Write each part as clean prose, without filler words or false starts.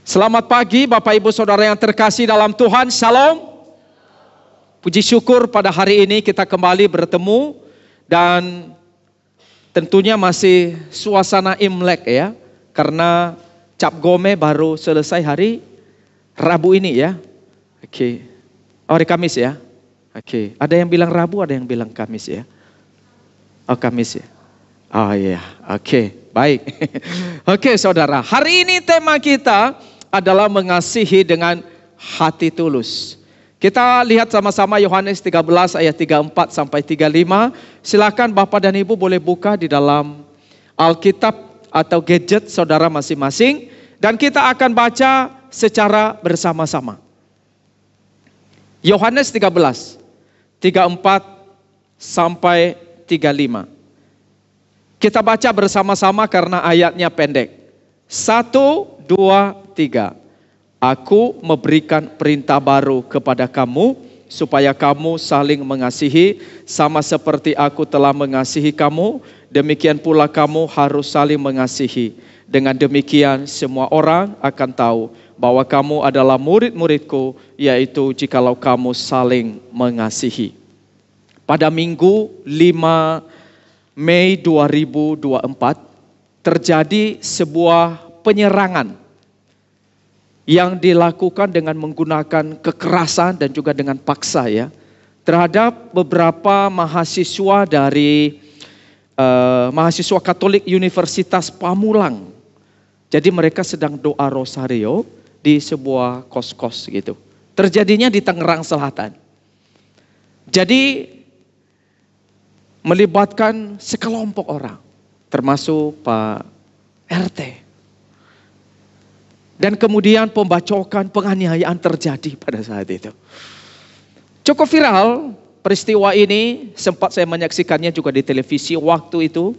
Selamat pagi Bapak Ibu Saudara yang terkasih dalam Tuhan, Shalom. Puji syukur pada hari ini kita kembali bertemu dan tentunya masih suasana Imlek ya. Karena Cap Gome baru selesai hari Rabu ini ya. Oke. Oh, hari Kamis ya. Oke. Ada yang bilang Rabu, ada yang bilang Kamis ya. Oh, Kamis ya. Oh iya. Oke, baik. Oke, Saudara. Hari ini tema kita adalah mengasihi dengan hati tulus. Kita lihat sama-sama Yohanes 13 ayat 34 sampai 35. Silakan Bapak dan Ibu boleh buka di dalam Alkitab atau gadget saudara masing-masing. Dan kita akan baca secara bersama-sama. Yohanes 13, 34 sampai 35. Kita baca bersama-sama karena ayatnya pendek. 1, 2, 3. Aku memberikan perintah baru kepada kamu, supaya kamu saling mengasihi, sama seperti aku telah mengasihi kamu, demikian pula kamu harus saling mengasihi. Dengan demikian semua orang akan tahu bahwa kamu adalah murid-muridku, yaitu jikalau kamu saling mengasihi. Pada Minggu 5 Mei 2024, terjadi sebuah penyerangan yang dilakukan dengan menggunakan kekerasan dan juga dengan paksa ya, terhadap beberapa mahasiswa dari mahasiswa Katolik Universitas Pamulang. Jadi mereka sedang doa rosario di sebuah kos-kos gitu. Terjadinya di Tangerang Selatan. Jadi melibatkan sekelompok orang, termasuk Pak RT. Dan kemudian pembacokan, penganiayaan terjadi pada saat itu. Cukup viral peristiwa ini, sempat saya menyaksikannya juga di televisi waktu itu,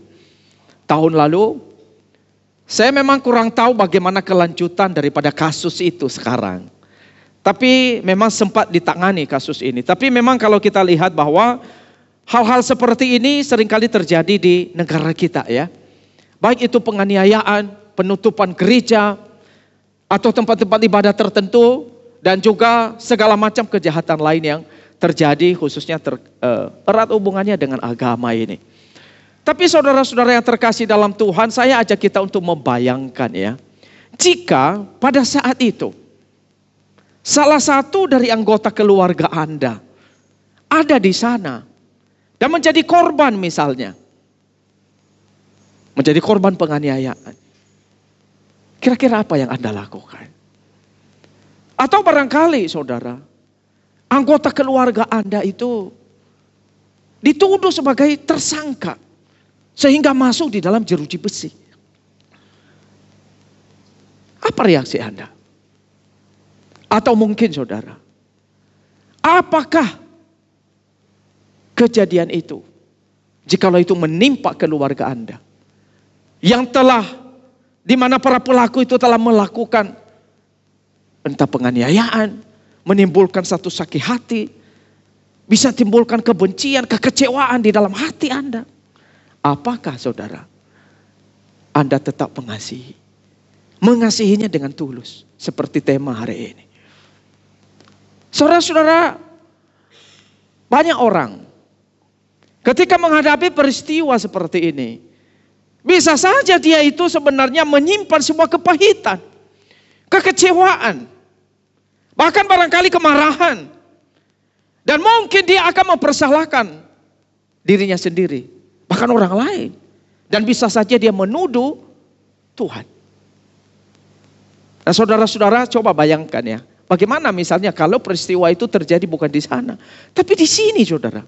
tahun lalu. Saya memang kurang tahu bagaimana kelanjutan daripada kasus itu sekarang. Tapi memang sempat ditangani kasus ini. Tapi memang kalau kita lihat bahwa hal-hal seperti ini seringkali terjadi di negara kita ya. Baik itu penganiayaan, penutupan gereja, atau tempat-tempat ibadah tertentu, dan juga segala macam kejahatan lain yang terjadi khususnya erat hubungannya dengan agama ini. Tapi saudara-saudara yang terkasih dalam Tuhan, saya ajak kita untuk membayangkan ya. Jika pada saat itu, salah satu dari anggota keluarga Anda ada di sana, dan menjadi korban misalnya. Menjadi korban penganiayaan. Kira-kira apa yang Anda lakukan? Atau barangkali saudara, anggota keluarga Anda itu dituduh sebagai tersangka. Sehingga masuk di dalam jeruji besi. Apa reaksi Anda? Atau mungkin saudara, apakah kejadian itu, jikalau itu menimpa keluarga Anda, yang telah, di mana para pelaku itu telah melakukan entah penganiayaan, menimbulkan satu sakit hati, bisa timbulkan kebencian, kekecewaan di dalam hati Anda. Apakah saudara, Anda tetap mengasihi? Mengasihinya dengan tulus, seperti tema hari ini. Saudara-saudara, banyak orang ketika menghadapi peristiwa seperti ini, bisa saja dia itu sebenarnya menyimpan sebuah kepahitan, kekecewaan, bahkan barangkali kemarahan. Dan mungkin dia akan mempersalahkan dirinya sendiri, bahkan orang lain. Dan bisa saja dia menuduh Tuhan. Nah saudara-saudara, coba bayangkan ya, bagaimana misalnya kalau peristiwa itu terjadi bukan di sana, tapi di sini saudara.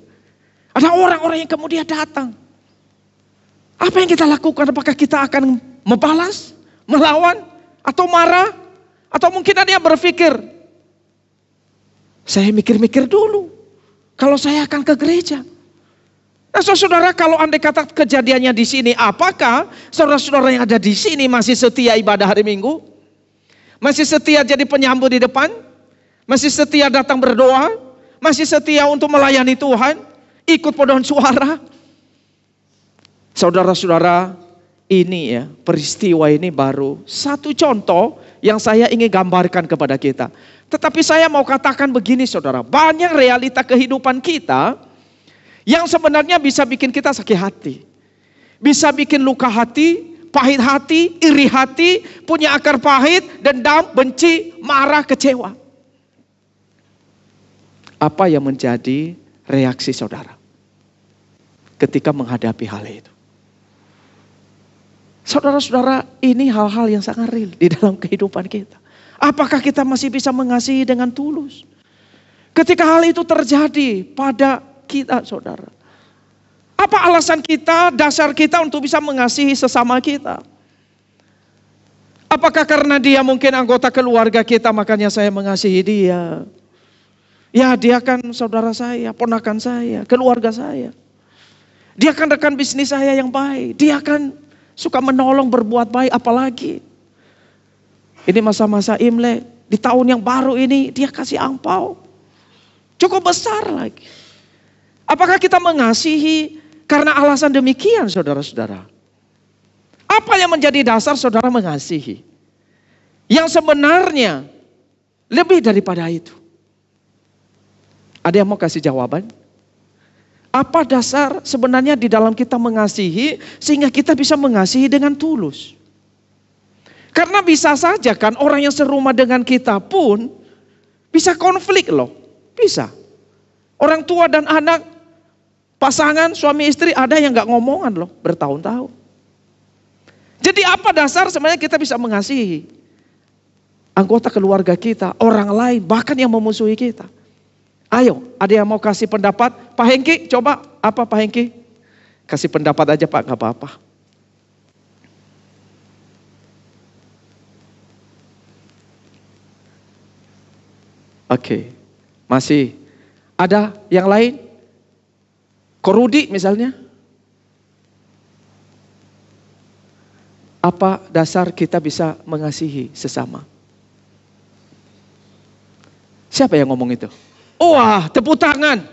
Ada orang-orang yang kemudian datang. Apa yang kita lakukan? Apakah kita akan membalas, melawan, atau marah? Atau mungkin ada yang berpikir, saya mikir-mikir dulu, kalau saya akan ke gereja. Nah saudara, kalau andai kata kejadiannya di sini, apakah saudara-saudara yang ada di sini masih setia ibadah hari Minggu? Masih setia jadi penyambut di depan? Masih setia datang berdoa? Masih setia untuk melayani Tuhan? Ikut paduan suara? Saudara-saudara, ini ya, peristiwa ini baru satu contoh yang saya ingin gambarkan kepada kita. Tetapi saya mau katakan begini saudara, banyak realita kehidupan kita yang sebenarnya bisa bikin kita sakit hati. Bisa bikin luka hati, pahit hati, iri hati, punya akar pahit, dendam, benci, marah, kecewa. Apa yang menjadi reaksi saudara ketika menghadapi hal itu? Saudara-saudara, ini hal-hal yang sangat real di dalam kehidupan kita. Apakah kita masih bisa mengasihi dengan tulus? Ketika hal itu terjadi pada kita, saudara. Apa alasan kita, dasar kita untuk bisa mengasihi sesama kita? Apakah karena dia mungkin anggota keluarga kita, makanya saya mengasihi dia? Ya, dia kan saudara saya, ponakan saya, keluarga saya. Dia kan rekan bisnis saya yang baik. Dia kan suka menolong, berbuat baik, apalagi ini masa-masa Imlek, di tahun yang baru ini dia kasih angpau cukup besar lagi. Apakah kita mengasihi karena alasan demikian, saudara-saudara? Apa yang menjadi dasar saudara mengasihi? Yang sebenarnya lebih daripada itu. Ada yang mau kasih jawaban? Apa dasar sebenarnya di dalam kita mengasihi sehingga kita bisa mengasihi dengan tulus? Karena bisa saja kan orang yang serumah dengan kita pun bisa konflik loh. Bisa. Orang tua dan anak, pasangan, suami istri ada yang gak ngomongan loh bertahun-tahun. Jadi apa dasar sebenarnya kita bisa mengasihi anggota keluarga kita, orang lain, bahkan yang memusuhi kita? Ayo, ada yang mau kasih pendapat? Pak Hengki, coba apa Pak Hengki? Kasih pendapat aja Pak, gak apa-apa. Oke, masih ada yang lain? Korudi misalnya? Apa dasar kita bisa mengasihi sesama? Siapa yang ngomong itu? Wah, tepuk tangan.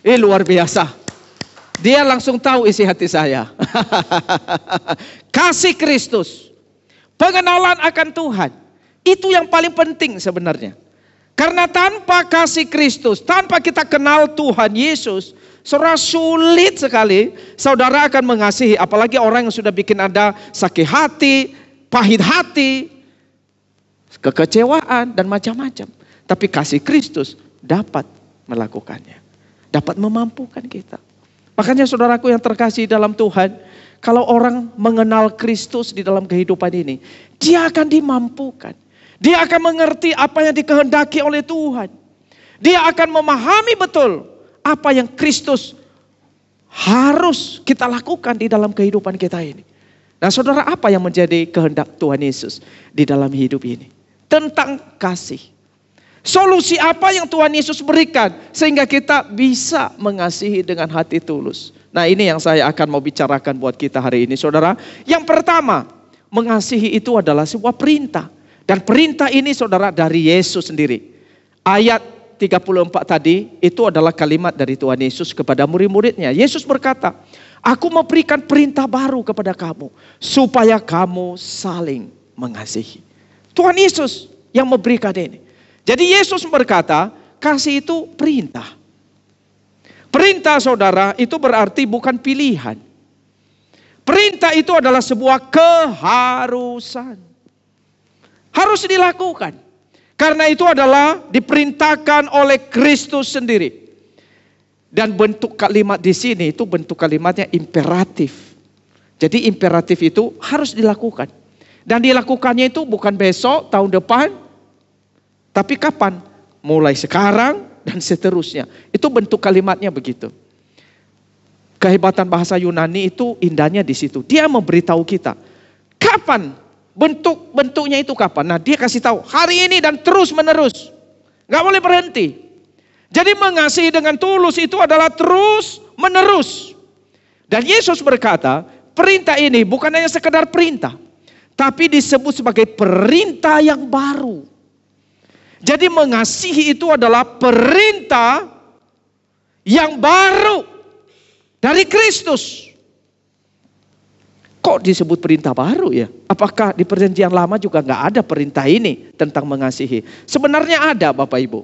Luar biasa. Dia langsung tahu isi hati saya. Kasih Kristus. Pengenalan akan Tuhan. Itu yang paling penting sebenarnya. Karena tanpa kasih Kristus, tanpa kita kenal Tuhan Yesus, saudara, sulit sekali saudara akan mengasihi. Apalagi orang yang sudah bikin Anda sakit hati, pahit hati, kekecewaan dan macam-macam. Tapi kasih Kristus dapat melakukannya. Dapat memampukan kita. Makanya saudaraku yang terkasih dalam Tuhan, kalau orang mengenal Kristus di dalam kehidupan ini, dia akan dimampukan. Dia akan mengerti apa yang dikehendaki oleh Tuhan. Dia akan memahami betul apa yang Kristus harus kita lakukan di dalam kehidupan kita ini. Nah saudara, apa yang menjadi kehendak Tuhan Yesus di dalam hidup ini? Tentang kasih. Solusi apa yang Tuhan Yesus berikan sehingga kita bisa mengasihi dengan hati tulus. Nah ini yang saya akan mau bicarakan buat kita hari ini saudara. Yang pertama, mengasihi itu adalah sebuah perintah. Dan perintah ini saudara dari Yesus sendiri. Ayat 34 tadi itu adalah kalimat dari Tuhan Yesus kepada murid-muridnya. Yesus berkata, aku memberikan perintah baru kepada kamu supaya kamu saling mengasihi. Tuhan Yesus yang memberikan ini. Jadi Yesus berkata, kasih itu perintah. Perintah saudara itu berarti bukan pilihan. Perintah itu adalah sebuah keharusan. Harus dilakukan. Karena itu adalah diperintahkan oleh Kristus sendiri. Dan bentuk kalimat di sini itu bentuk kalimatnya imperatif. Jadi imperatif itu harus dilakukan. Dan dilakukannya itu bukan besok, tahun depan. Tapi kapan? Mulai sekarang dan seterusnya. Itu bentuk kalimatnya begitu. Kehebatan bahasa Yunani itu indahnya di situ. Dia memberitahu kita. Kapan? Bentuknya itu kapan? Nah dia kasih tahu. Hari ini dan terus menerus. Gak boleh berhenti. Jadi mengasihi dengan tulus itu adalah terus menerus. Dan Yesus berkata, perintah ini bukan hanya sekedar perintah. Tapi disebut sebagai perintah yang baru. Jadi mengasihi itu adalah perintah yang baru dari Kristus. Kok disebut perintah baru ya? Apakah di perjanjian lama juga nggak ada perintah ini tentang mengasihi? Sebenarnya ada Bapak Ibu.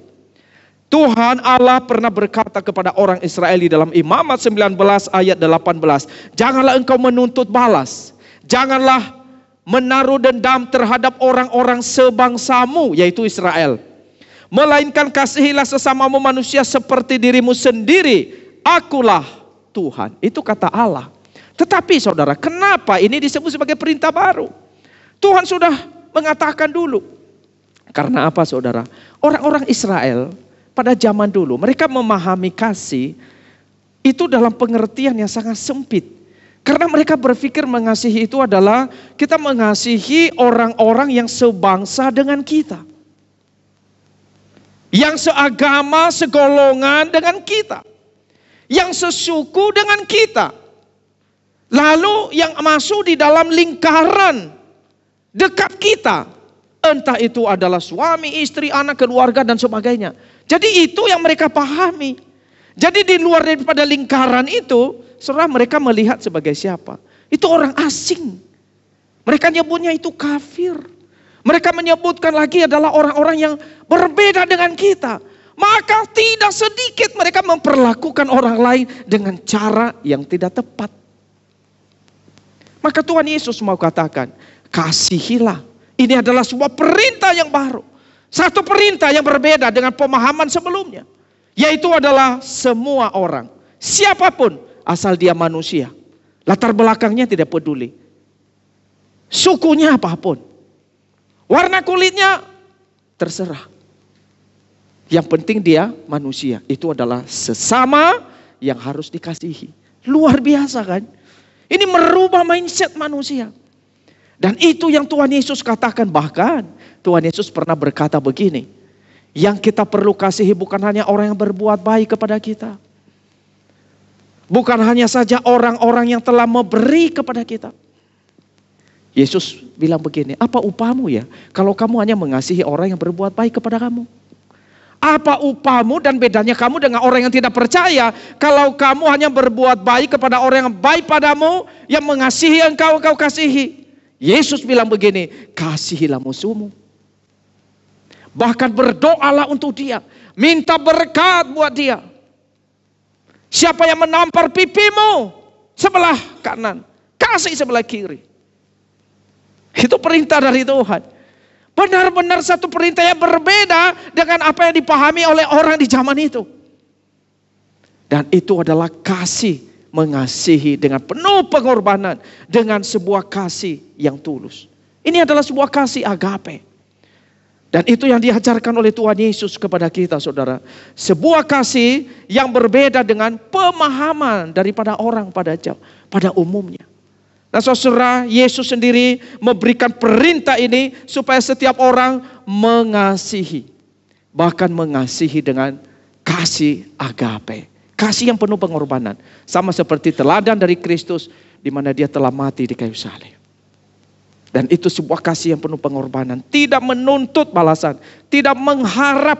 Tuhan Allah pernah berkata kepada orang Israel di dalam Imamat 19 ayat 18. Janganlah engkau menuntut balas. Janganlah menaruh dendam terhadap orang-orang sebangsamu, yaitu Israel. Melainkan kasihilah sesamamu manusia seperti dirimu sendiri. Akulah Tuhan. Itu kata Allah. Tetapi saudara, kenapa ini disebut sebagai perintah baru? Tuhan sudah mengatakan dulu. Karena apa saudara? Orang-orang Israel pada zaman dulu, mereka memahami kasih itu dalam pengertian yang sangat sempit. Karena mereka berpikir mengasihi itu adalah kita mengasihi orang-orang yang sebangsa dengan kita. Yang seagama, segolongan dengan kita. Yang sesuku dengan kita. Lalu yang masuk di dalam lingkaran dekat kita. Entah itu adalah suami, istri, anak, keluarga dan sebagainya. Jadi itu yang mereka pahami. Jadi di luar daripada lingkaran itu, saudara, mereka melihat sebagai siapa? Itu orang asing. Mereka nyebutnya itu kafir. Mereka menyebutkan lagi adalah orang-orang yang berbeda dengan kita. Maka tidak sedikit mereka memperlakukan orang lain dengan cara yang tidak tepat. Maka Tuhan Yesus mau katakan, kasihilah. Ini adalah sebuah perintah yang baru. Satu perintah yang berbeda dengan pemahaman sebelumnya. Yaitu adalah semua orang. Siapapun asal dia manusia. Latar belakangnya tidak peduli. Sukunya apapun. Warna kulitnya terserah. Yang penting dia manusia. Itu adalah sesama yang harus dikasihi. Luar biasa kan? Ini merubah mindset manusia. Dan itu yang Tuhan Yesus katakan. Bahkan Tuhan Yesus pernah berkata begini. Yang kita perlu kasihi bukan hanya orang yang berbuat baik kepada kita. Bukan hanya saja orang-orang yang telah memberi kepada kita. Yesus bilang begini, apa upahmu ya kalau kamu hanya mengasihi orang yang berbuat baik kepada kamu? Apa upahmu dan bedanya kamu dengan orang yang tidak percaya kalau kamu hanya berbuat baik kepada orang yang baik padamu, yang mengasihi engkau kasihi? Yesus bilang begini, kasihilah musuhmu. Bahkan berdoalah untuk dia. Minta berkat buat dia. Siapa yang menampar pipimu sebelah kanan, kasih sebelah kiri. Itu perintah dari Tuhan. Benar-benar satu perintah yang berbeda dengan apa yang dipahami oleh orang di zaman itu. Dan itu adalah kasih, mengasihi dengan penuh pengorbanan, dengan sebuah kasih yang tulus. Ini adalah sebuah kasih agape. Dan itu yang diajarkan oleh Tuhan Yesus kepada kita saudara. Sebuah kasih yang berbeda dengan pemahaman daripada orang pada umumnya. Nah saudara, Yesus sendiri memberikan perintah ini supaya setiap orang mengasihi. Bahkan mengasihi dengan kasih agape. Kasih yang penuh pengorbanan. Sama seperti teladan dari Kristus di mana dia telah mati di kayu salib. Dan itu sebuah kasih yang penuh pengorbanan. Tidak menuntut balasan. Tidak mengharap.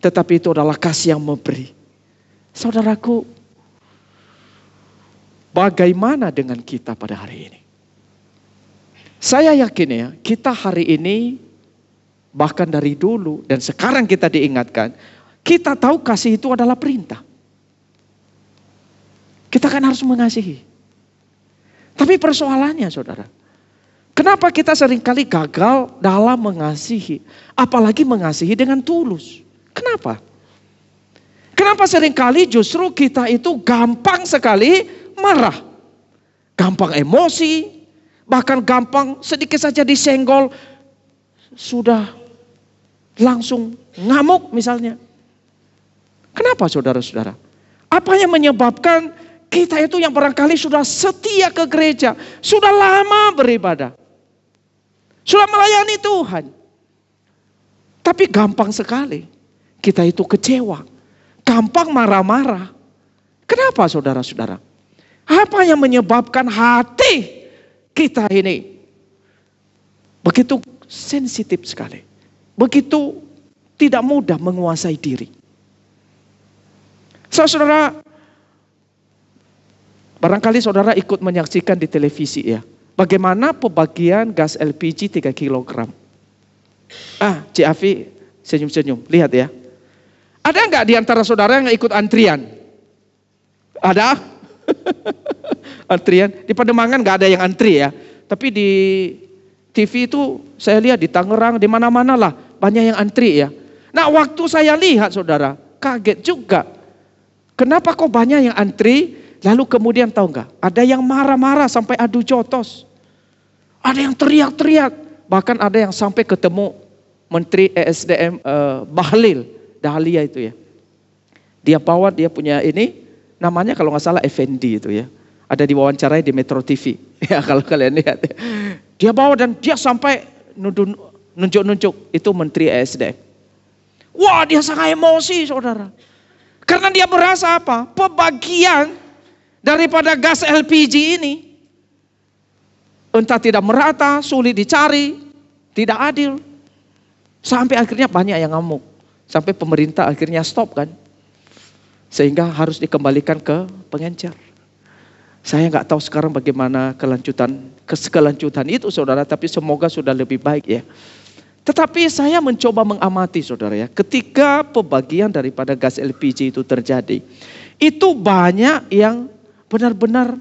Tetapi itu adalah kasih yang memberi. Saudaraku, bagaimana dengan kita pada hari ini? Saya yakin ya, kita hari ini, bahkan dari dulu dan sekarang kita diingatkan, kita tahu kasih itu adalah perintah. Kita kan harus mengasihi. Tapi persoalannya saudara, kenapa kita seringkali gagal dalam mengasihi? Apalagi mengasihi dengan tulus. Kenapa? Kenapa seringkali justru kita itu gampang sekali marah. Gampang emosi. Bahkan gampang sedikit saja disenggol. Sudah langsung ngamuk misalnya. Kenapa saudara-saudara? Apa yang menyebabkan kita itu yang barangkali sudah setia ke gereja. Sudah lama beribadah. Sudah melayani Tuhan. Tapi gampang sekali kita itu kecewa. Gampang marah-marah. Kenapa saudara-saudara? Apa yang menyebabkan hati kita ini begitu sensitif sekali. Begitu tidak mudah menguasai diri. Saudara, Barangkali saudara ikut menyaksikan di televisi ya. Bagaimana pembagian gas LPG 3 kilogram. Cik Afi senyum-senyum, lihat ya. Ada nggak di antara saudara yang ikut antrian? Ada? Antrian. Di Pademangan nggak ada yang antri ya. Tapi di TV itu saya lihat di Tangerang, di mana-mana lah banyak yang antri ya. Nah waktu saya lihat saudara, kaget juga. Kenapa kok banyak yang antri? Lalu kemudian tahu nggak? Ada yang marah-marah sampai adu jotos. Ada yang teriak-teriak. Bahkan ada yang sampai ketemu Menteri ESDM Bahlil, Dahlia itu ya. Dia bawa, dia punya ini, namanya kalau nggak salah Effendi itu ya. Ada diwawancarai di Metro TV. Ya kalau kalian lihat. Dia bawa dan dia sampai nunjuk-nunjuk. Itu Menteri ESDM. Wah dia sangat emosi saudara. Karena dia merasa apa? Pembagian daripada gas LPG ini entah tidak merata, sulit dicari, tidak adil. Sampai akhirnya banyak yang ngamuk. Sampai pemerintah akhirnya stop kan. Sehingga harus dikembalikan ke pengencer. Saya nggak tahu sekarang bagaimana kelanjutan itu saudara, tapi semoga sudah lebih baik ya. Tetapi saya mencoba mengamati saudara ya, ketika pembagian daripada gas LPG itu terjadi, itu banyak yang benar-benar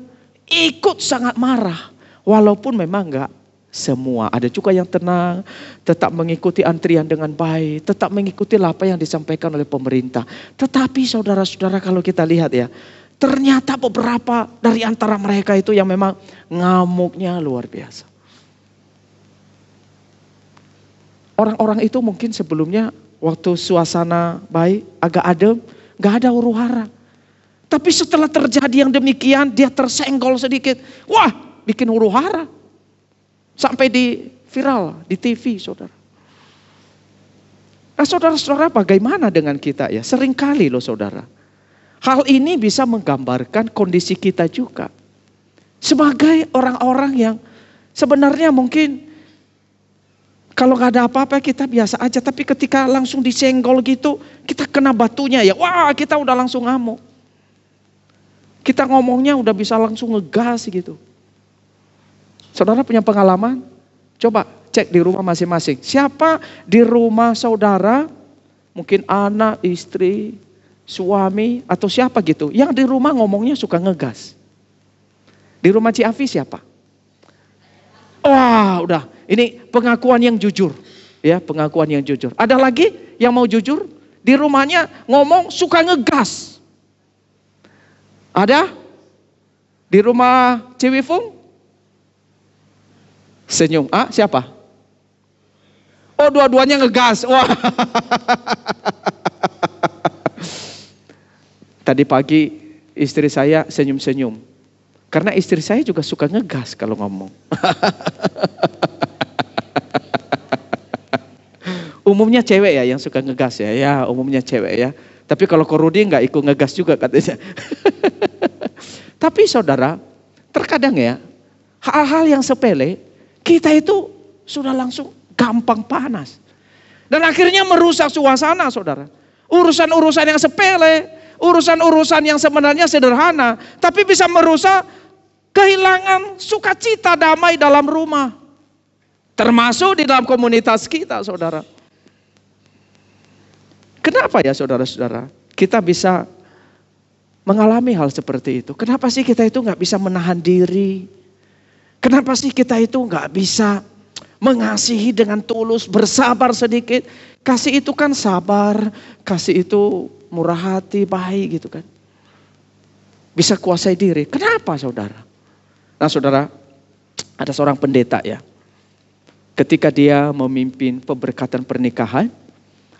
ikut sangat marah. Walaupun memang enggak semua. Ada juga yang tenang, tetap mengikuti antrian dengan baik, tetap mengikuti apa yang disampaikan oleh pemerintah. Tetapi saudara-saudara kalau kita lihat ya, ternyata beberapa dari antara mereka itu yang memang ngamuknya luar biasa. Orang-orang itu mungkin sebelumnya waktu suasana baik, agak adem, gak ada huru-hara. Tapi setelah terjadi yang demikian, dia tersenggol sedikit. Wah, bikin huru-hara. Sampai di viral, di TV, saudara. Nah, saudara-saudara bagaimana dengan kita ya? Seringkali loh saudara. Hal ini bisa menggambarkan kondisi kita juga. Sebagai orang-orang yang sebenarnya mungkin kalau gak ada apa-apa kita biasa aja. Tapi ketika langsung disenggol gitu, kita kena batunya ya. Wah, kita udah langsung ngamuk. Kita ngomongnya udah bisa langsung ngegas gitu. Saudara punya pengalaman? Coba cek di rumah masing-masing. Siapa di rumah saudara, mungkin anak, istri, suami, atau siapa gitu. Yang di rumah ngomongnya suka ngegas. Di rumah Ci Afi siapa? Wah udah, ini pengakuan yang jujur. Ya, pengakuan yang jujur. Ada lagi yang mau jujur? Di rumahnya ngomong suka ngegas. Ada? Di rumah Ciwifung? Senyum. Siapa? Oh, dua-duanya ngegas. Wah. Tadi pagi istri saya senyum-senyum. Karena istri saya juga suka ngegas kalau ngomong. Umumnya cewek ya yang suka ngegas ya. Ya, umumnya cewek ya. Tapi kalau Korudi nggak ikut ngegas juga katanya. Tapi saudara, terkadang ya, hal-hal yang sepele, kita itu sudah langsung gampang panas. Dan akhirnya merusak suasana saudara. Urusan-urusan yang sepele, urusan-urusan yang sebenarnya sederhana, tapi bisa merusak kehilangan sukacita damai dalam rumah. Termasuk di dalam komunitas kita saudara. Kenapa ya saudara-saudara kita bisa mengalami hal seperti itu? Kenapa sih kita itu gak bisa menahan diri? Kenapa sih kita itu gak bisa mengasihi dengan tulus, bersabar sedikit? Kasih itu kan sabar, kasih itu murah hati, baik gitu kan. Bisa kuasai diri. Kenapa saudara? Nah saudara, ada seorang pendeta ya. Ketika dia memimpin pemberkatan pernikahan,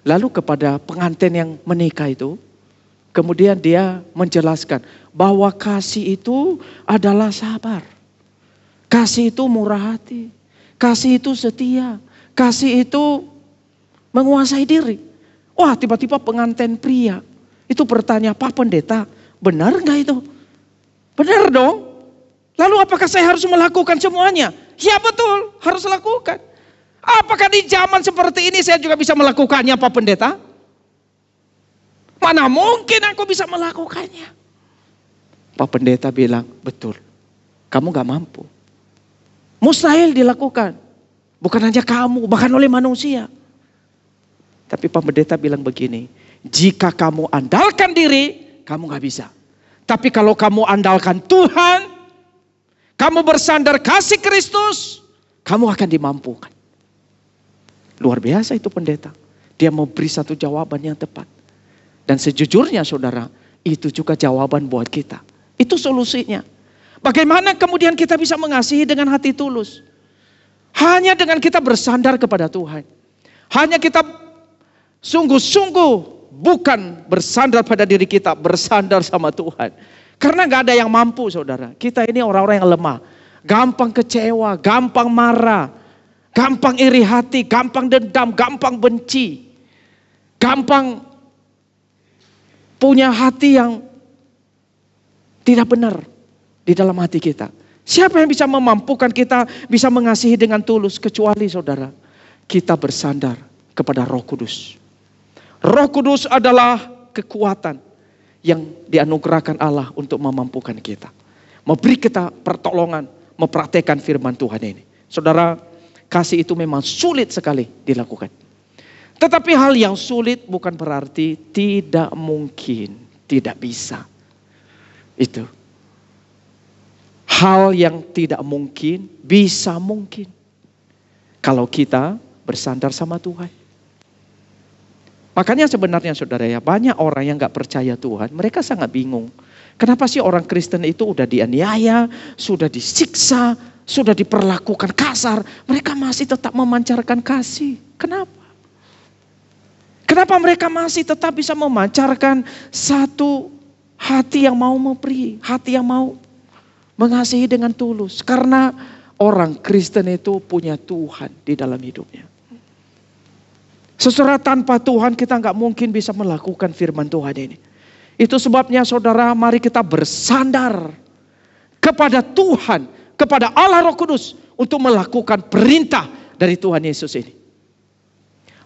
lalu kepada pengantin yang menikah itu, kemudian dia menjelaskan bahwa kasih itu adalah sabar. Kasih itu murah hati. Kasih itu setia. Kasih itu menguasai diri. Wah, tiba-tiba pengantin pria itu bertanya, Pak Pendeta, benar gak itu? Benar dong. Lalu apakah saya harus melakukan semuanya? Ya betul, harus lakukan. Apakah di zaman seperti ini saya juga bisa melakukannya Pak Pendeta? Mana mungkin aku bisa melakukannya? Pak Pendeta bilang, betul, kamu gak mampu. Mustahil dilakukan. Bukan hanya kamu, bahkan oleh manusia. Tapi Pak Pendeta bilang begini, jika kamu andalkan diri, kamu gak bisa. Tapi kalau kamu andalkan Tuhan, kamu bersandar kasih Kristus, kamu akan dimampukan. Luar biasa itu pendeta. Dia mau beri satu jawaban yang tepat. Dan sejujurnya saudara, itu juga jawaban buat kita. Itu solusinya. Bagaimana kemudian kita bisa mengasihi dengan hati tulus? Hanya dengan kita bersandar kepada Tuhan. Hanya kita sungguh-sungguh bukan bersandar pada diri kita, bersandar sama Tuhan. Karena gak ada yang mampu saudara. Kita ini orang-orang yang lemah. Gampang kecewa, gampang marah, gampang iri hati, gampang dendam, gampang benci. Gampang punya hati yang tidak benar di dalam hati kita. Siapa yang bisa memampukan kita bisa mengasihi dengan tulus kecuali saudara, kita bersandar kepada Roh Kudus. Roh Kudus adalah kekuatan yang dianugerahkan Allah untuk memampukan kita. Memberi kita pertolongan, mempraktekkan firman Tuhan ini. Saudara, kasih itu memang sulit sekali dilakukan. Tetapi hal yang sulit bukan berarti tidak mungkin, tidak bisa. Itu. Hal yang tidak mungkin, bisa mungkin. Kalau kita bersandar sama Tuhan. Makanya sebenarnya saudara ya, banyak orang yang gak percaya Tuhan, mereka sangat bingung. Kenapa sih orang Kristen itu udah dianiaya, sudah disiksa, sudah diperlakukan kasar, mereka masih tetap memancarkan kasih. Kenapa? Kenapa mereka masih tetap bisa memancarkan satu hati yang mau memberi, hati yang mau mengasihi dengan tulus? Karena orang Kristen itu punya Tuhan di dalam hidupnya. Saudara, tanpa Tuhan kita nggak mungkin bisa melakukan firman Tuhan ini. Itu sebabnya saudara, mari kita bersandar kepada Tuhan, kepada Allah Roh Kudus untuk melakukan perintah dari Tuhan Yesus ini.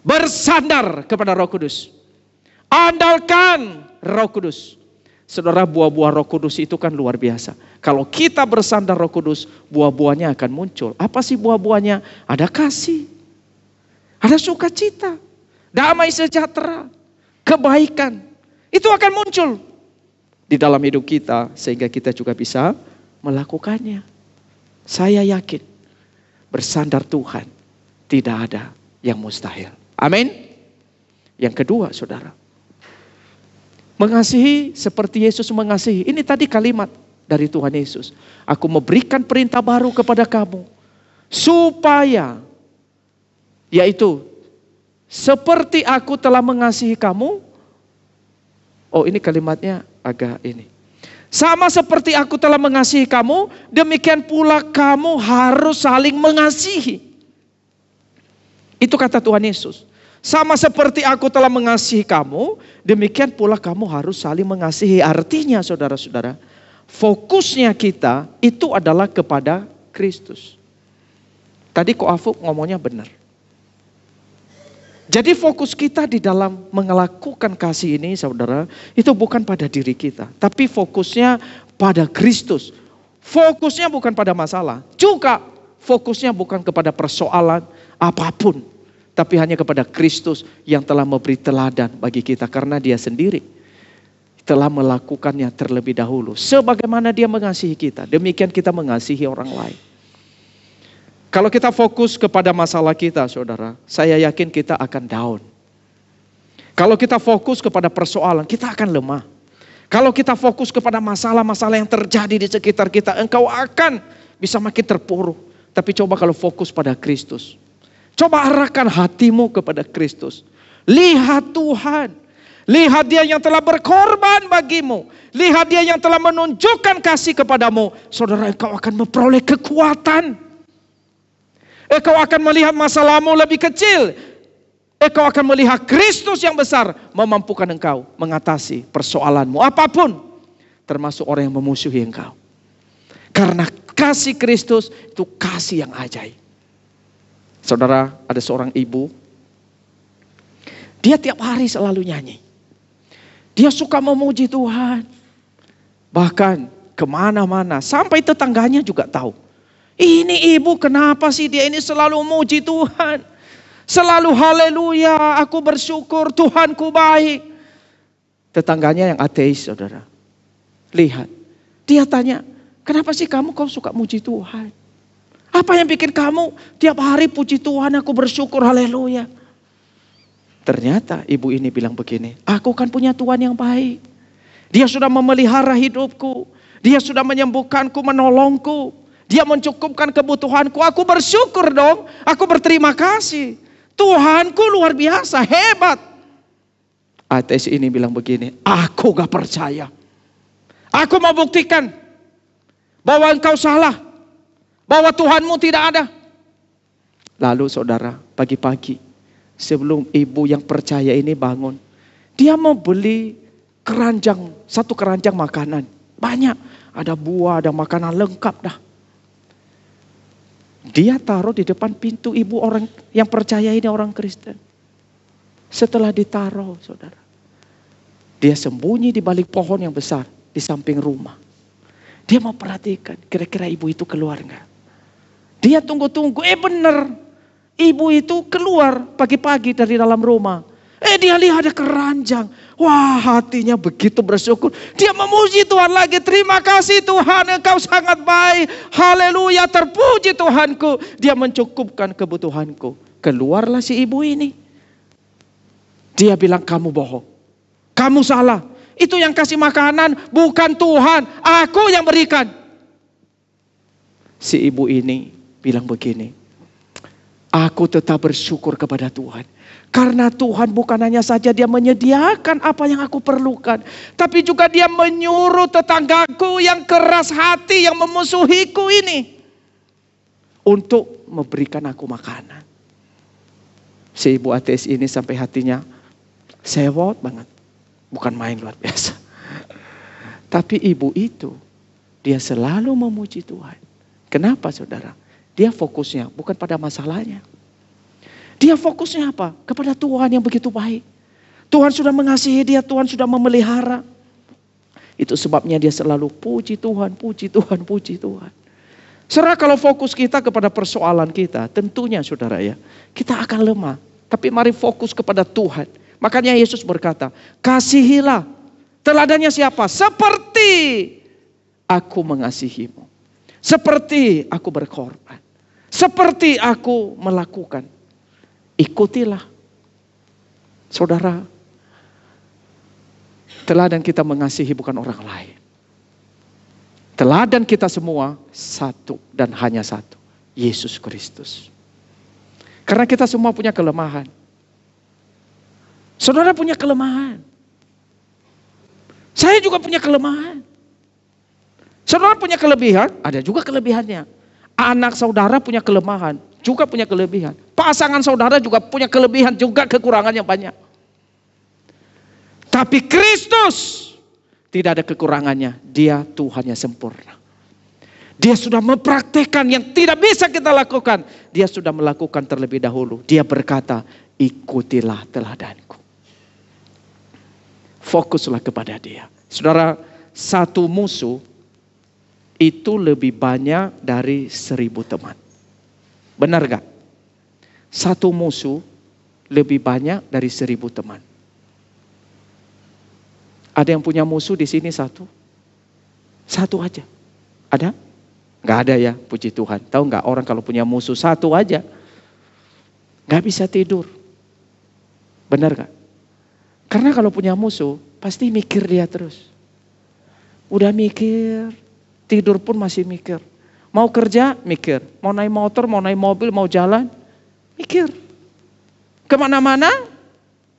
Bersandar kepada Roh Kudus. Andalkan Roh Kudus. Saudara, buah-buah Roh Kudus itu kan luar biasa. Kalau kita bersandar Roh Kudus, buah-buahnya akan muncul. Apa sih buah-buahnya? Ada kasih, ada sukacita, damai sejahtera, kebaikan. Itu akan muncul di dalam hidup kita sehingga kita juga bisa melakukannya. Saya yakin bersandar Tuhan tidak ada yang mustahil. Amin. Yang kedua saudara, mengasihi seperti Yesus mengasihi. Ini tadi kalimat dari Tuhan Yesus. Aku memberikan perintah baru kepada kamu. Supaya, yaitu, seperti aku telah mengasihi kamu. Oh, ini kalimatnya agak ini. Sama seperti aku telah mengasihi kamu, demikian pula kamu harus saling mengasihi. Itu kata Tuhan Yesus. Sama seperti aku telah mengasihi kamu, demikian pula kamu harus saling mengasihi. Artinya saudara-saudara, fokusnya kita itu adalah kepada Kristus. Tadi Ko Afuk ngomongnya benar. Jadi fokus kita di dalam melakukan kasih ini saudara, itu bukan pada diri kita. Tapi fokusnya pada Kristus. Fokusnya bukan pada masalah. Juga fokusnya bukan kepada persoalan apapun. Tapi hanya kepada Kristus yang telah memberi teladan bagi kita. Karena dia sendiri telah melakukannya terlebih dahulu. Sebagaimana dia mengasihi kita, demikian kita mengasihi orang lain. Kalau kita fokus kepada masalah kita saudara, saya yakin kita akan down. Kalau kita fokus kepada persoalan, kita akan lemah. Kalau kita fokus kepada masalah-masalah yang terjadi di sekitar kita, engkau akan bisa makin terpuruk. Tapi coba kalau fokus pada Kristus. Coba arahkan hatimu kepada Kristus. Lihat Tuhan. Lihat dia yang telah berkorban bagimu. Lihat dia yang telah menunjukkan kasih kepadamu. Saudara, engkau akan memperoleh kekuatan. Engkau akan melihat masalahmu lebih kecil. Engkau akan melihat Kristus yang besar memampukan engkau mengatasi persoalanmu apapun. Termasuk orang yang memusuhi engkau. Karena kasih Kristus itu kasih yang ajaib. Saudara, ada seorang ibu. Dia tiap hari selalu nyanyi. Dia suka memuji Tuhan. Bahkan kemana-mana. Sampai tetangganya juga tahu. Ini ibu kenapa sih dia ini selalu muji Tuhan. Selalu haleluya, aku bersyukur Tuhanku baik. Tetangganya yang ateis, saudara. Lihat, dia tanya, kenapa sih kau suka muji Tuhan? Apa yang bikin kamu tiap hari puji Tuhan, aku bersyukur haleluya. Ternyata ibu ini bilang begini, aku kan punya Tuhan yang baik. Dia sudah memelihara hidupku. Dia sudah menyembuhkanku, menolongku. Dia mencukupkan kebutuhanku. Aku bersyukur dong. Aku berterima kasih. Tuhanku luar biasa, hebat. Ateis ini bilang begini, aku gak percaya. Aku mau buktikan bahwa engkau salah. Bahwa Tuhanmu tidak ada. Lalu saudara, pagi-pagi sebelum ibu yang percaya ini bangun, dia mau beli satu keranjang makanan. Banyak, ada buah, ada makanan lengkap dah. Dia taruh di depan pintu ibu orang yang percaya ini orang Kristen. Setelah ditaruh, saudara, dia sembunyi di balik pohon yang besar di samping rumah. Dia mau perhatikan, kira-kira ibu itu keluar nggak? Dia tunggu-tunggu, bener. Ibu itu keluar pagi-pagi dari dalam rumah. Dia lihat ada keranjang. Wah, hatinya begitu bersyukur. Dia memuji Tuhan lagi. Terima kasih Tuhan, engkau sangat baik. Haleluya, terpuji Tuhanku. Dia mencukupkan kebutuhanku. Keluarlah si ibu ini. Dia bilang, kamu bohong. Kamu salah. Itu yang kasih makanan bukan Tuhan. Aku yang berikan. Si ibu ini bilang begini. Aku tetap bersyukur kepada Tuhan. Karena Tuhan bukan hanya saja dia menyediakan apa yang aku perlukan. Tapi juga dia menyuruh tetanggaku yang keras hati, yang memusuhiku ini. Untuk memberikan aku makanan. Si ibu ateis ini sampai hatinya sewot banget. Bukan main luar biasa. Tapi ibu itu, dia selalu memuji Tuhan. Kenapa saudara? Dia fokusnya bukan pada masalahnya. Dia fokusnya apa? Kepada Tuhan yang begitu baik. Tuhan sudah mengasihi dia, Tuhan sudah memelihara. Itu sebabnya dia selalu puji Tuhan, puji Tuhan, puji Tuhan. Saudara, kalau fokus kita kepada persoalan kita, tentunya saudara ya, kita akan lemah. Tapi mari fokus kepada Tuhan. Makanya Yesus berkata, kasihilah. Teladannya siapa? Seperti aku mengasihimu. Seperti aku berkorban. Seperti aku melakukan. Ikutilah. Saudara, teladan kita mengasihi bukan orang lain. Teladan kita semua satu dan hanya satu. Yesus Kristus. Karena kita semua punya kelemahan. Saudara punya kelemahan. Saya juga punya kelemahan. Saudara punya kelebihan, ada juga kelebihannya. Anak saudara punya kelemahan, juga punya kelebihan. Pasangan saudara juga punya kelebihan, juga kekurangannya banyak. Tapi Kristus tidak ada kekurangannya. Dia Tuhan yang sempurna. Dia sudah mempraktekkan yang tidak bisa kita lakukan. Dia sudah melakukan terlebih dahulu. Dia berkata, ikutilah teladanku. Fokuslah kepada dia. Saudara, satu musuh itu lebih banyak dari 1000 teman. Benar gak? Satu musuh lebih banyak dari 1000 teman. Ada yang punya musuh di sini satu? Satu aja. Ada? Gak ada ya, puji Tuhan. Tahu gak orang kalau punya musuh satu aja, gak bisa tidur. Benar gak? Karena kalau punya musuh, pasti mikir dia terus. Udah mikir, tidur pun masih mikir. Mau kerja, mikir. Mau naik motor, mau naik mobil, mau jalan, mikir. Kemana-mana,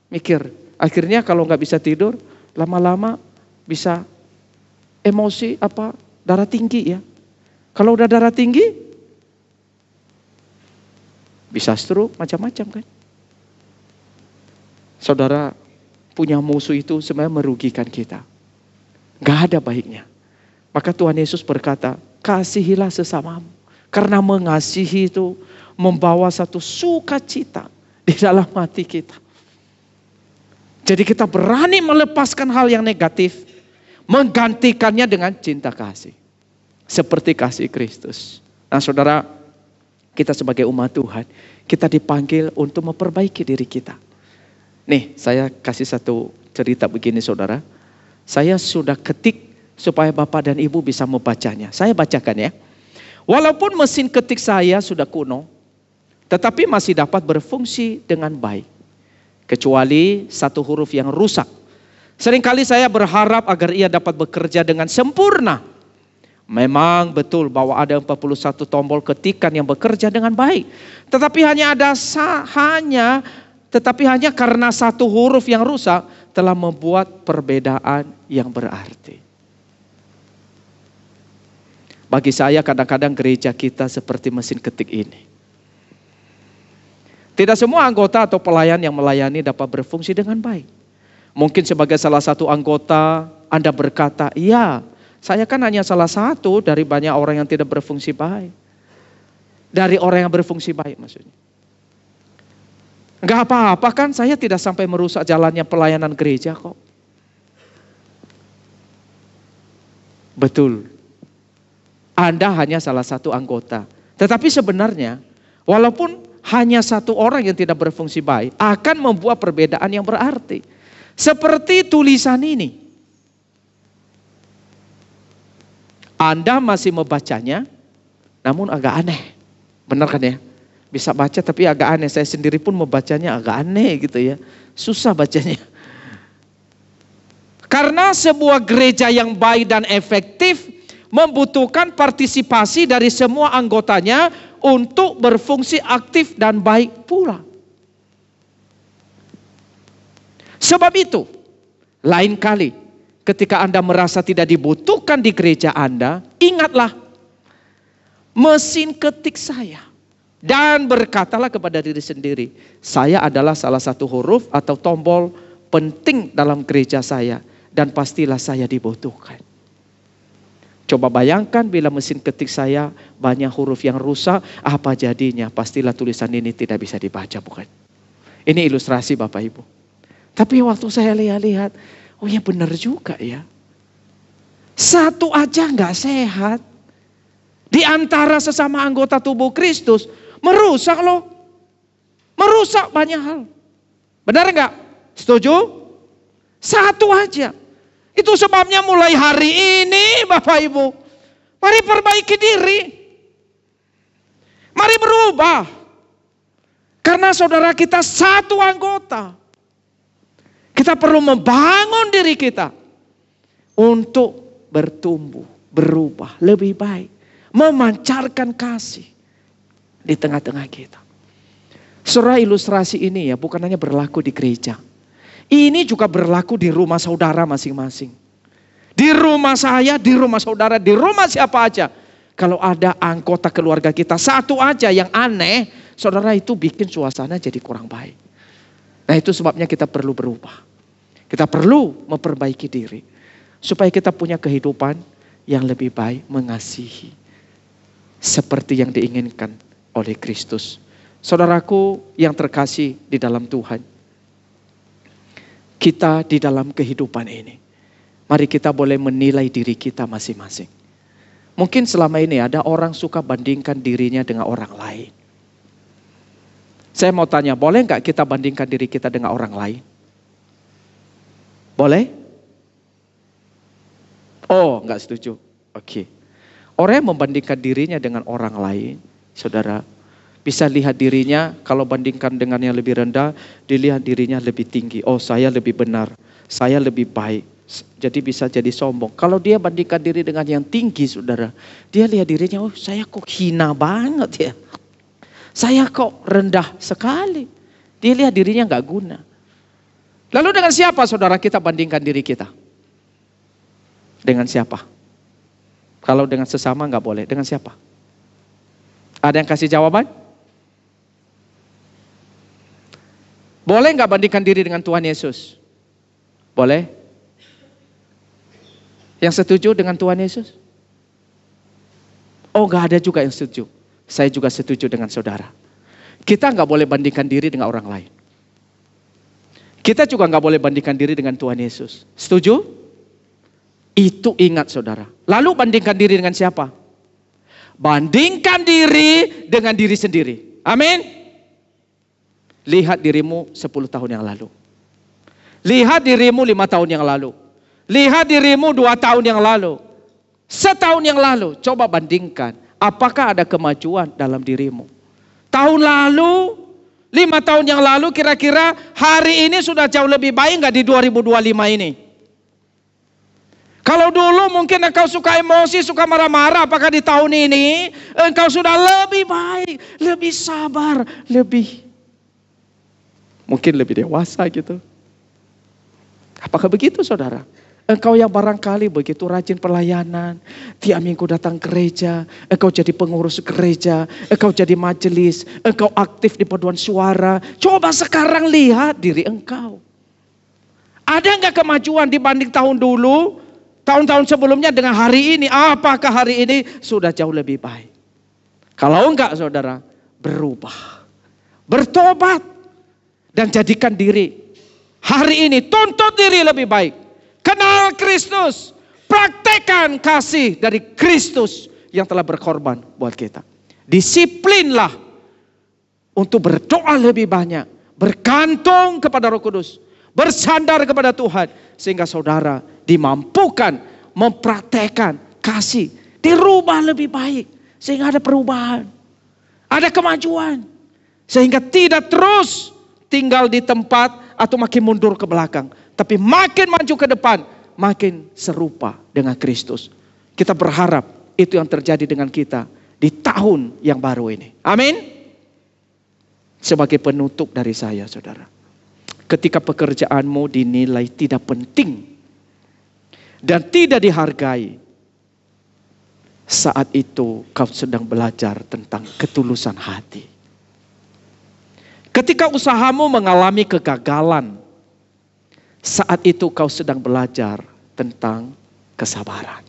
mikir. Akhirnya kalau gak bisa tidur, lama-lama bisa emosi darah tinggi ya. Kalau udah darah tinggi, bisa stroke, macam-macam kan. Saudara, punya musuh itu sebenarnya merugikan kita. Gak ada baiknya. Maka Tuhan Yesus berkata, kasihilah sesamamu. Karena mengasihi itu membawa satu sukacita di dalam hati kita. Jadi kita berani melepaskan hal yang negatif. menggantikannya dengan cinta kasih. Seperti kasih Kristus. Nah saudara, kita sebagai umat Tuhan, kita dipanggil untuk memperbaiki diri kita. Nih, saya kasih satu cerita begini saudara. Saya sudah ketik supaya Bapak dan Ibu bisa membacanya. Saya bacakan ya. Walaupun mesin ketik saya sudah kuno, tetapi masih dapat berfungsi dengan baik. Kecuali satu huruf yang rusak. Seringkali saya berharap agar ia dapat bekerja dengan sempurna. Memang betul bahwa ada 41 tombol ketikan yang bekerja dengan baik. Tetapi hanya karena satu huruf yang rusak telah membuat perbedaan yang berarti. Bagi saya kadang-kadang gereja kita seperti mesin ketik ini. Tidak semua anggota atau pelayan yang melayani dapat berfungsi dengan baik. Mungkin sebagai salah satu anggota Anda berkata, iya, saya kan hanya salah satu dari banyak orang yang tidak berfungsi baik. Dari orang yang berfungsi baik maksudnya. Enggak apa-apa kan, saya tidak sampai merusak jalannya pelayanan gereja kok. Betul. Anda hanya salah satu anggota. Tetapi sebenarnya, walaupun hanya satu orang yang tidak berfungsi baik, akan membuat perbedaan yang berarti. Seperti tulisan ini. Anda masih membacanya, namun agak aneh. Benar kan ya? Bisa baca tapi agak aneh. Saya sendiri pun membacanya agak aneh gitu ya. Susah bacanya. Karena sebuah gereja yang baik dan efektif membutuhkan partisipasi dari semua anggotanya untuk berfungsi aktif dan baik pula. Sebab itu, lain kali ketika Anda merasa tidak dibutuhkan di gereja Anda, ingatlah mesin ketik saya. Dan berkatalah kepada diri sendiri, saya adalah salah satu huruf atau tombol penting dalam gereja saya. Dan pastilah saya dibutuhkan. Coba bayangkan bila mesin ketik saya banyak huruf yang rusak, apa jadinya? Pastilah tulisan ini tidak bisa dibaca, bukan? Ini ilustrasi Bapak Ibu. Tapi waktu saya lihat, oh ya benar juga ya. Satu aja nggak sehat. Di antara sesama anggota tubuh Kristus, merusak loh. Merusak banyak hal. Benar nggak? Setuju? Satu aja. Itu sebabnya mulai hari ini Bapak Ibu, mari perbaiki diri. Mari berubah. Karena saudara kita satu anggota. Kita perlu membangun diri kita untuk bertumbuh, berubah, lebih baik. Memancarkan kasih di tengah-tengah kita. Saudara, ilustrasi ini ya bukan hanya berlaku di gereja. Ini juga berlaku di rumah saudara masing-masing. Di rumah saya, di rumah saudara, di rumah siapa aja. Kalau ada anggota keluarga kita satu aja yang aneh, saudara, itu bikin suasana jadi kurang baik. Nah itu sebabnya kita perlu berubah. Kita perlu memperbaiki diri. Supaya kita punya kehidupan yang lebih baik, mengasihi. Seperti yang diinginkan oleh Kristus. Saudaraku yang terkasih di dalam Tuhan. Kita di dalam kehidupan ini, mari kita boleh menilai diri kita masing-masing. Mungkin selama ini ada orang suka bandingkan dirinya dengan orang lain. Saya mau tanya, boleh nggak kita bandingkan diri kita dengan orang lain? Boleh? Oh, nggak setuju. Oke. Orang yang membandingkan dirinya dengan orang lain, saudara, bisa lihat dirinya, kalau bandingkan dengan yang lebih rendah, dilihat dirinya lebih tinggi. Oh, saya lebih benar, saya lebih baik. Jadi bisa jadi sombong. Kalau dia bandingkan diri dengan yang tinggi, saudara, dia lihat dirinya, oh saya kok hina banget ya. Saya kok rendah sekali. Dia lihat dirinya gak guna. Lalu dengan siapa saudara kita bandingkan diri kita? Dengan siapa? Kalau dengan sesama gak boleh. Dengan siapa? Ada yang kasih jawaban? Boleh nggak bandingkan diri dengan Tuhan Yesus? Boleh? Yang setuju dengan Tuhan Yesus? Oh, nggak ada juga yang setuju. Saya juga setuju dengan saudara. Kita nggak boleh bandingkan diri dengan orang lain. Kita juga nggak boleh bandingkan diri dengan Tuhan Yesus. Setuju? Itu ingat saudara. Lalu bandingkan diri dengan siapa? Bandingkan diri dengan diri sendiri. Amin. Lihat dirimu 10 tahun yang lalu. Lihat dirimu 5 tahun yang lalu. Lihat dirimu 2 tahun yang lalu. Setahun yang lalu. Coba bandingkan. Apakah ada kemajuan dalam dirimu? Tahun lalu, 5 tahun yang lalu, kira-kira hari ini sudah jauh lebih baik nggak di 2025 ini? Kalau dulu mungkin engkau suka emosi, suka marah-marah, apakah di tahun ini engkau sudah lebih baik, lebih sabar, mungkin lebih dewasa gitu. Apakah begitu saudara? Engkau yang barangkali begitu rajin pelayanan, tiap minggu datang gereja, engkau jadi pengurus gereja, engkau jadi majelis, engkau aktif di paduan suara. Coba sekarang lihat diri engkau. Ada enggak kemajuan dibanding tahun dulu, tahun-tahun sebelumnya dengan hari ini? Apakah hari ini sudah jauh lebih baik? Kalau enggak saudara, berubah, bertobat, dan jadikan diri hari ini, tuntut diri lebih baik. Kenal Kristus, praktekkan kasih dari Kristus yang telah berkorban buat kita. Disiplinlah untuk berdoa lebih banyak, bergantung kepada Roh Kudus, bersandar kepada Tuhan, sehingga saudara dimampukan mempraktekkan kasih, dirubah lebih baik, sehingga ada perubahan, ada kemajuan, sehingga tidak terus tinggal di tempat atau makin mundur ke belakang, tapi makin maju ke depan, makin serupa dengan Kristus. Kita berharap itu yang terjadi dengan kita di tahun yang baru ini. Amin. Sebagai penutup dari saya saudara, ketika pekerjaanmu dinilai tidak penting dan tidak dihargai, saat itu kau sedang belajar tentang ketulusan hati. Ketika usahamu mengalami kegagalan, saat itu kau sedang belajar tentang kesabaran.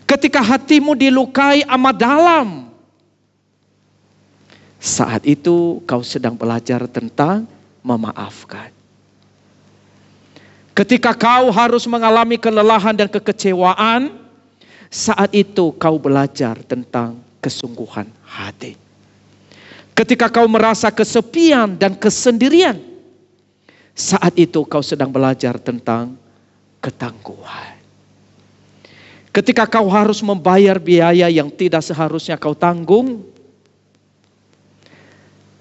Ketika hatimu dilukai amat dalam, saat itu kau sedang belajar tentang memaafkan. Ketika kau harus mengalami kelelahan dan kekecewaan, saat itu kau belajar tentang kesungguhan hati. Ketika kau merasa kesepian dan kesendirian, saat itu kau sedang belajar tentang ketangguhan. Ketika kau harus membayar biaya yang tidak seharusnya kau tanggung,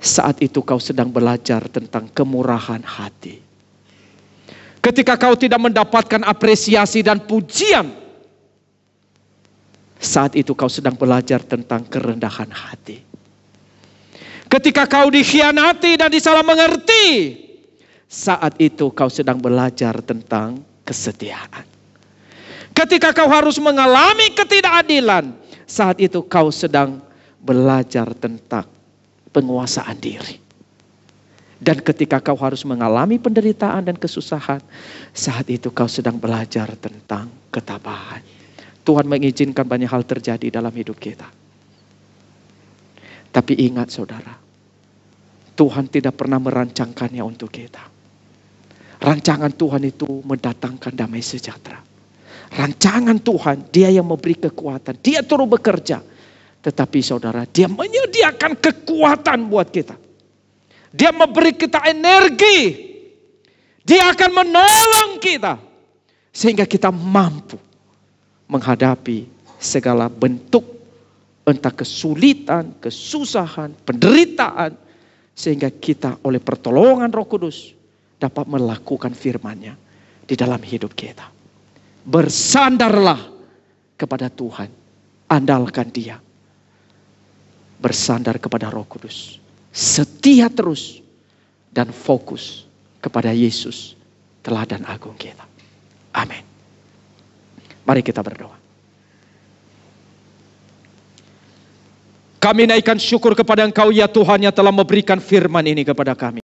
saat itu kau sedang belajar tentang kemurahan hati. Ketika kau tidak mendapatkan apresiasi dan pujian, saat itu kau sedang belajar tentang kerendahan hati. Ketika kau dikhianati dan disalah mengerti, saat itu kau sedang belajar tentang kesetiaan. Ketika kau harus mengalami ketidakadilan, saat itu kau sedang belajar tentang penguasaan diri. Dan ketika kau harus mengalami penderitaan dan kesusahan, saat itu kau sedang belajar tentang ketabahan. Tuhan mengizinkan banyak hal terjadi dalam hidup kita. Tapi ingat saudara, Tuhan tidak pernah merancangkannya untuk kita. Rancangan Tuhan itu mendatangkan damai sejahtera. Rancangan Tuhan, Dia yang memberi kekuatan, Dia turut bekerja. Tetapi saudara, Dia menyediakan kekuatan buat kita. Dia memberi kita energi. Dia akan menolong kita. Sehingga kita mampu menghadapi segala bentuk, entah kesulitan, kesusahan, penderitaan. Sehingga kita oleh pertolongan Roh Kudus dapat melakukan firman-Nya di dalam hidup kita. Bersandarlah kepada Tuhan. Andalkan Dia. Bersandar kepada Roh Kudus. Setia terus dan fokus kepada Yesus, teladan agung kita. Amin. Mari kita berdoa. Kami naikkan syukur kepada Engkau ya Tuhan yang telah memberikan firman ini kepada kami.